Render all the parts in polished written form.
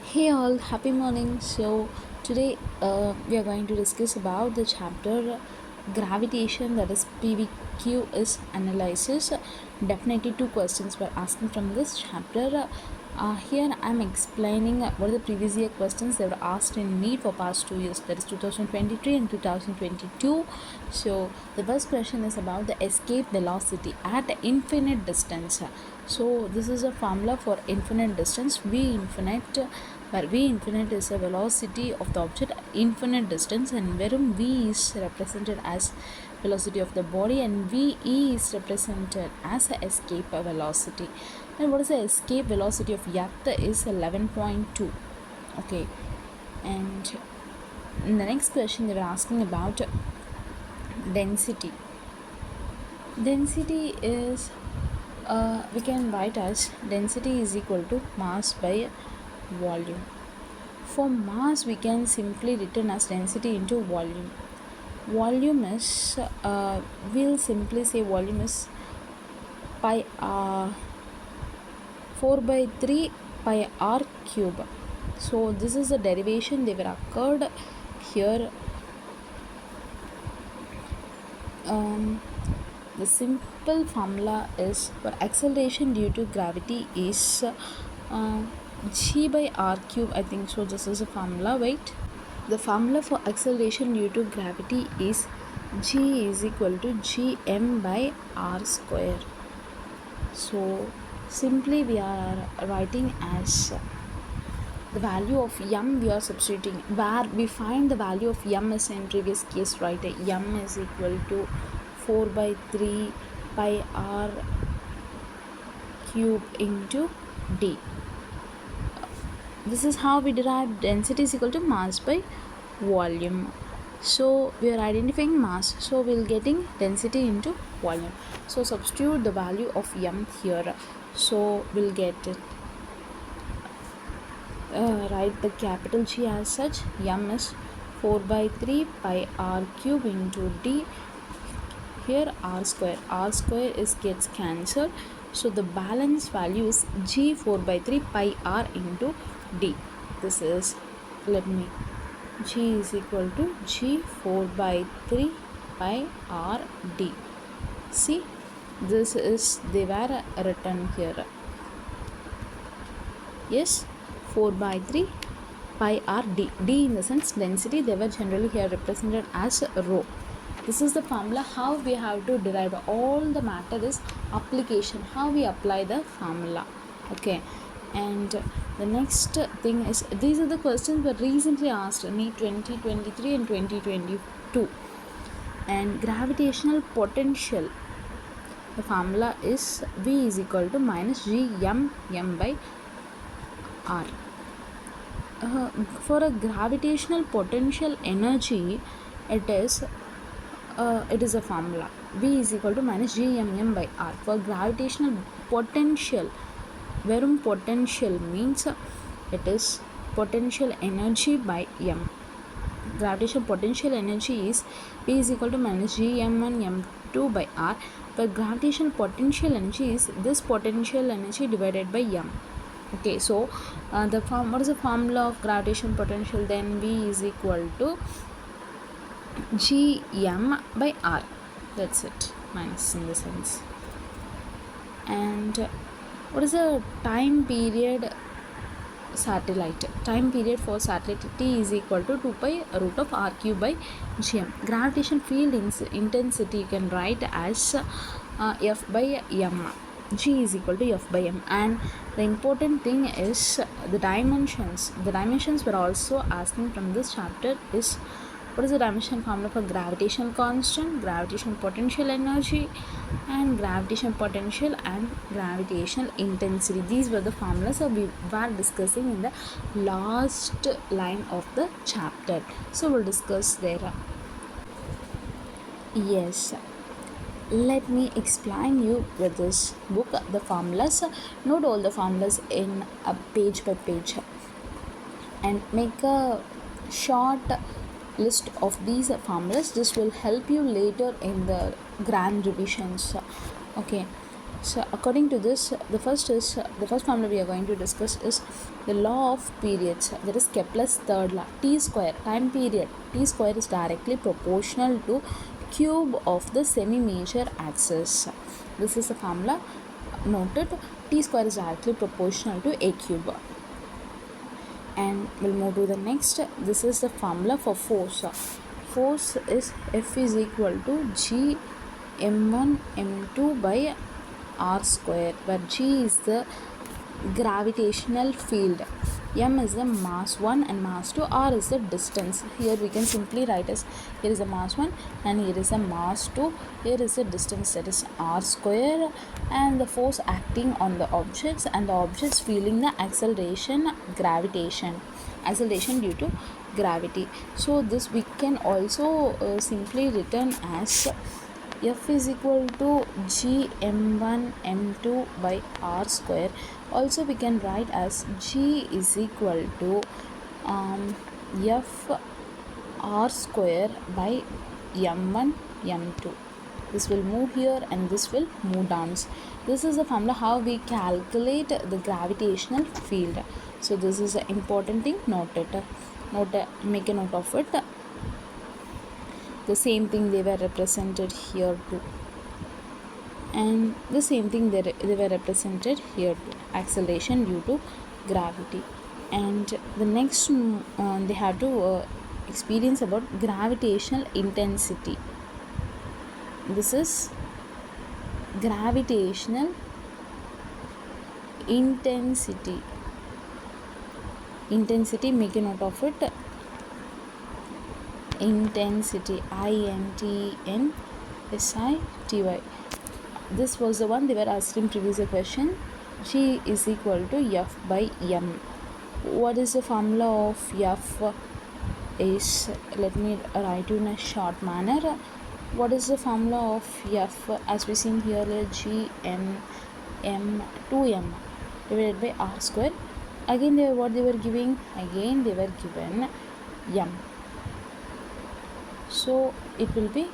Hey all, happy morning. So today we are going to discuss about the chapter gravitation, that is PVQ is analysis. Definitely two questions were asking from this chapter. Here I am explaining what are the previous year questions that were asked in NEET for past 2 years, that is 2023 and 2022. So the first question is about the escape velocity at infinite distance. So this is a formula for infinite distance. V infinite, where V infinite is the velocity of the object infinite distance, and wherein V is represented as velocity of the body and VE is represented as the escape velocity. And what is the escape velocity of Earth is 11.2. Okay, and in the next question they were asking about density. Density is we can write as density is equal to mass by volume. For mass we can simply written as density into volume. Volume is we'll simply say volume is pi 4 by 3 pi r cube. So this is the derivation they were occurred here. The simple formula is for acceleration due to gravity is g by r cube, I think so. This is a formula. Wait, the formula for acceleration due to gravity is g is equal to gm by r square. So simply we are writing as the value of m we are substituting, where we find the value of m is in previous case, right? M is equal to 4 by 3 pi r cube into d. This is how we derive density is equal to mass by volume. So we are identifying mass, so we'll getting density into volume. So substitute the value of m here, so we'll get it. Write the capital G as such. M is 4 by 3 pi r cube into d. Here r square is gets cancelled, so the balance value is g 4 by 3 pi r into d. This is, let me, g is equal to g 4 by 3 pi r d. See, this is they were written here. Yes, 4 by 3 pi r d. D in the sense density, they were generally here represented as rho. This is the formula. How we have to derive, all the matter is application, how we apply the formula. Okay, and the next thing is, these are the questions were recently asked in 2023 and 2022. And gravitational potential, the formula is V is equal to minus gm by r. For a gravitational potential energy, it is a formula. V is equal to minus gm by r. For gravitational potential, verum potential means it is potential energy by m. Gravitational potential energy is V is equal to minus gm1 m2 by r. But gravitational potential energy is this potential energy divided by m. Okay, so what is the formula of gravitational potential? Then V is equal to gm by r. That's it, minus in the sense. And what is the time period satellite? Time period for satellite t is equal to 2 pi root of r cube by gm. Gravitation field intensity you can write as f by m. G is equal to f by m. And the important thing is the dimensions. The dimensions were also asking from this chapter is, what is the dimension formula for gravitational constant, gravitational potential energy, and gravitational potential and gravitational intensity? These were the formulas that we were discussing in the last line of the chapter. So we'll discuss there. Yes, let me explain you with this book the formulas. Note all the formulas in a page by page and make a short list of these formulas. This will help you later in the grand revisions. Okay, So according to this, the first formula we are going to discuss is the law of periods. That is Kepler's third law. T square, time period. T square is directly proportional to cube of the semi-major axis. This is the formula. Noted. T square is directly proportional to a cube. And we'll move to the next. This is the formula for force. Force is F is equal to G m1 m2 by r square, where G is the gravitational field, m is the mass 1 and mass 2, r is the distance. Here we can simply write as here is a mass 1 and here is a mass 2, here is the distance, that is r square, and the force acting on the objects, and the objects feeling the acceleration acceleration due to gravity. So this we can also simply written as F is equal to G m1 m2 by r square. Also we can write as G is equal to F r square by m1 m2. This will move here and this will move down. This is the formula how we calculate the gravitational field. So this is an important thing. Make a note of it. The same thing they were represented here too, and the same thing they were represented here too, acceleration due to gravity. And the next they have to experience about gravitational intensity. This is gravitational intensity. Make a note of it. Intensity, INTNSITY. This was the one they were asked in previous question. G is equal to F by M. What is the formula of F? Is, let me write you in a short manner. What is the formula of F? As we seen here, G M 2M divided by R square. Again they were giving M. So it will be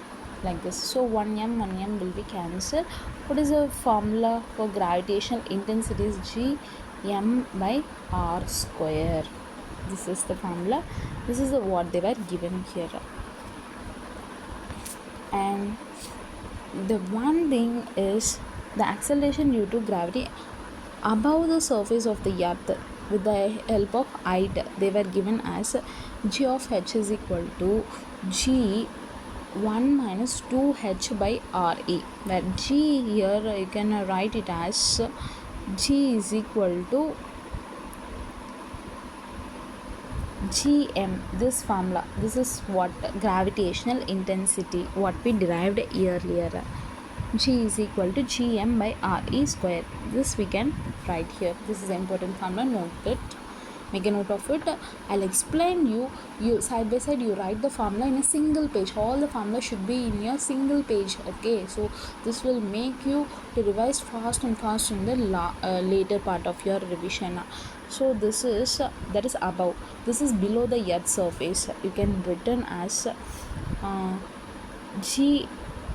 like this. So 1m will be cancelled. What is the formula for gravitational intensity? Is G m by r square. This is the formula. This is what they were given here. And the one thing is the acceleration due to gravity above the surface of the earth with the help of height, they were given as G of h is equal to G 1 minus 2h by RE, where G here you can write it as G is equal to Gm. This formula, this is what gravitational intensity, what we derived earlier. G is equal to Gm by RE square. This we can write here. This is an important formula. Note it. Make a note of it. I'll explain you side by side. You write the formula in a single page. All the formula should be in your single page. Okay, so this will make you to revise fast and fast in the later part of your revision. So this is that is above. This is below the earth surface. You can written as G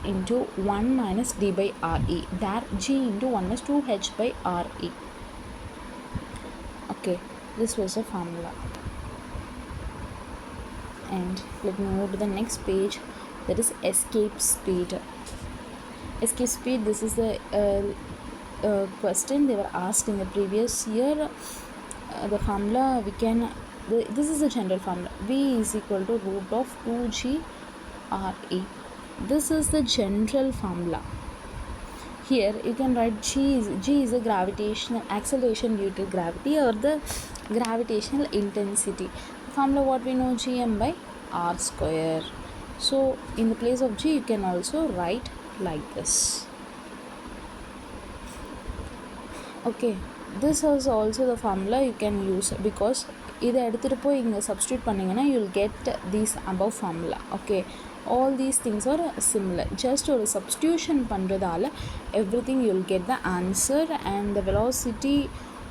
into 1 minus d by RE. There G into 1 minus 2h by RE. Okay, this was a formula. And let me move to the next page, that is escape speed. Escape speed, this is the question they were asked in the previous year. The formula we can, this is the general formula. V is equal to root of 2g RE. This is the general formula. Here you can write G is a gravitational acceleration due to gravity or the gravitational intensity. The formula what we know, Gm by r square. So in the place of G you can also write like this. Okay, this is also the formula you can use, because இதை எடுத்துகிட்டு போய் இங்கே substitute பண்ணிங்கன்னா you will get these above formula. Okay, all these things are similar. Just ஒரு substitution பண்ணுறதால everything you will get the answer. And the velocity,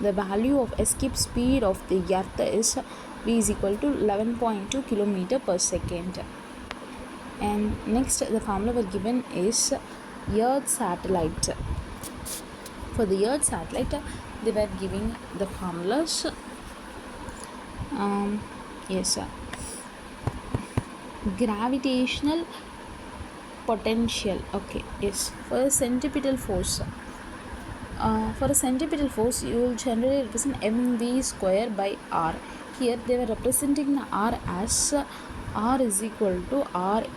the value of escape speed of the earth is V is equal to 11.2 km per second. And next the formula given is earth satellite. For the Earth satellite, they were giving the formulas. Yes, gravitational potential. Okay, yes, for a centripetal force. For a centripetal force, you will generally represent mv square by r. Here they were representing the r as r is equal to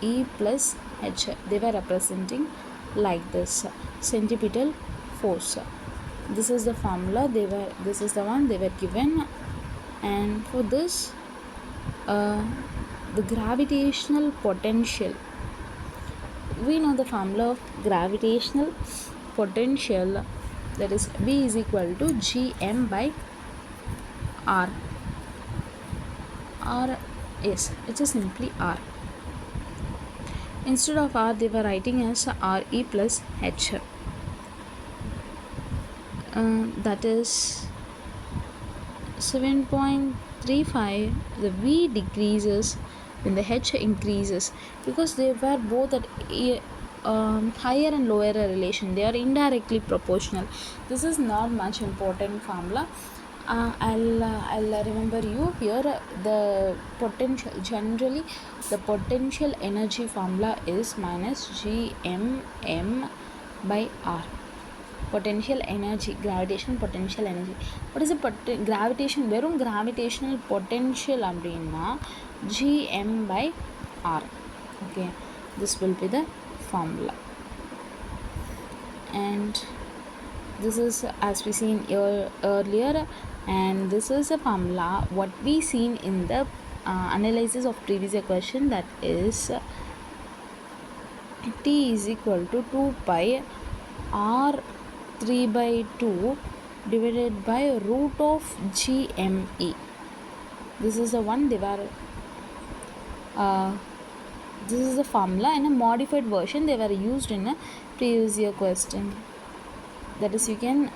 re plus h. They were representing like this, centripetal force. This is the formula this is the one they were given. And for this, the gravitational potential, we know the formula of gravitational potential, that is V is equal to Gm by R. Yes, it is simply R. Instead of R, they were writing as Re plus H. That is 7.35. The V decreases when the H increases, because they were both at higher and lower relation. They are indirectly proportional. This is not much important formula. I'll remember you here. The potential, generally the potential energy formula is minus Gmm by R. Potential energy, gravitational potential energy. What is the gravitation? Verum gravitational potential அப்படின்னா Gm by R. Okay, this will be the formula. And this is as we seen earlier, and this is a formula what we seen in the analysis of previous question, that is T is equal to 2 pi R 3 by 2 divided by root of Gme. This is the one they were this is the formula in a modified version they were used in a previous year question, that is you can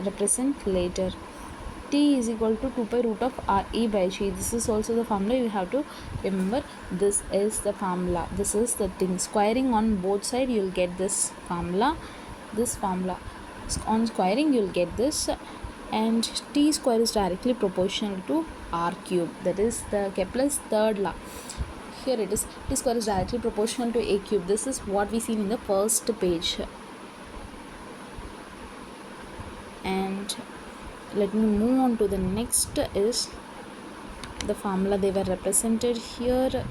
represent later. T is equal to 2 pi root of Re by G. This is also the formula you have to remember. This is the formula. This is the thing. Squaring on both sides, you will get this formula. This formula. On squaring, you will get this. And T square is directly proportional to R cube. That is the Kepler's third law. Here it is. T square is directly proportional to A cube. This is what we seen in the first page. And let me move on to the next is the formula they were represented here.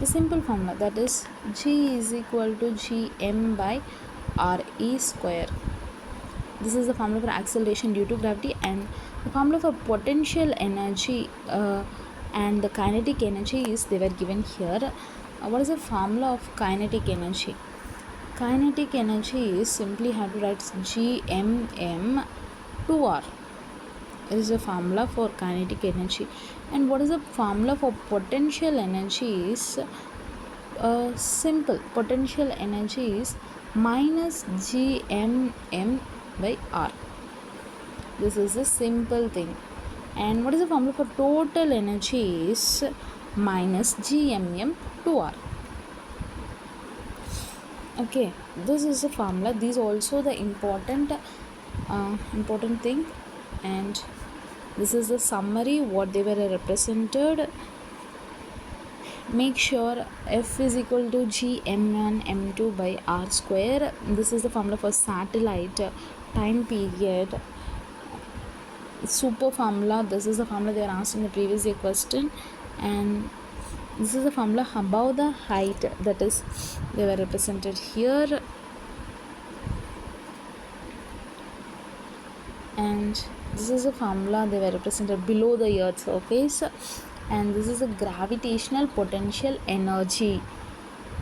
The simple formula, that is G is equal to Gm by Re square. This is the formula for acceleration due to gravity, and the formula for potential energy and the kinetic energy is they were given here. What is the formula of kinetic energy? Kinetic energy is simply have to write Gmm 2R. It is a formula for kinetic energy. And what is the formula for potential energy is simple. Potential energy is minus Gmm by R. This is a simple thing. And what is the formula for total energy is minus Gmm 2R. Okay, this is the formula. These also the important thing. And this is the summary what they were represented. Make sure F is equal to Gm1 m2 by R square. This is the formula for satellite time period. Super formula. This is the formula they were asked in the previous year question. And this is the formula above the height, that is they were represented here. And this is a formula they were represented below the Earth's surface. And this is a gravitational potential energy,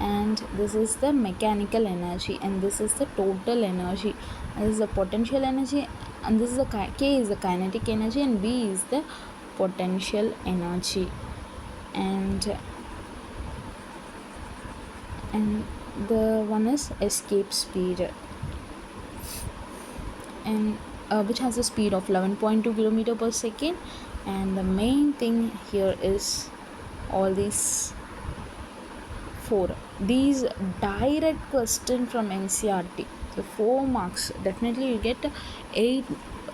and this is the mechanical energy, and this is the total energy. And this is the potential energy, and this is the K is the kinetic energy, and V is the potential energy. And the one is escape speed, and which has a speed of 11.2 km per second. And the main thing here is all these four. These direct question from NCERT. So 4 marks. Definitely you get 8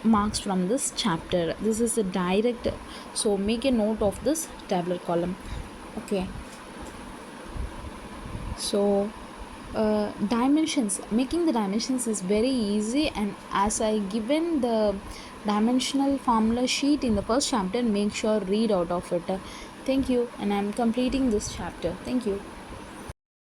marks from this chapter. This is a direct, so make a note of this tabular column. Okay. So dimensions, making the dimensions is very easy, and as I given the dimensional formula sheet in the first chapter, make sure read out of it. Thank you, and I'm completing this chapter. Thank you.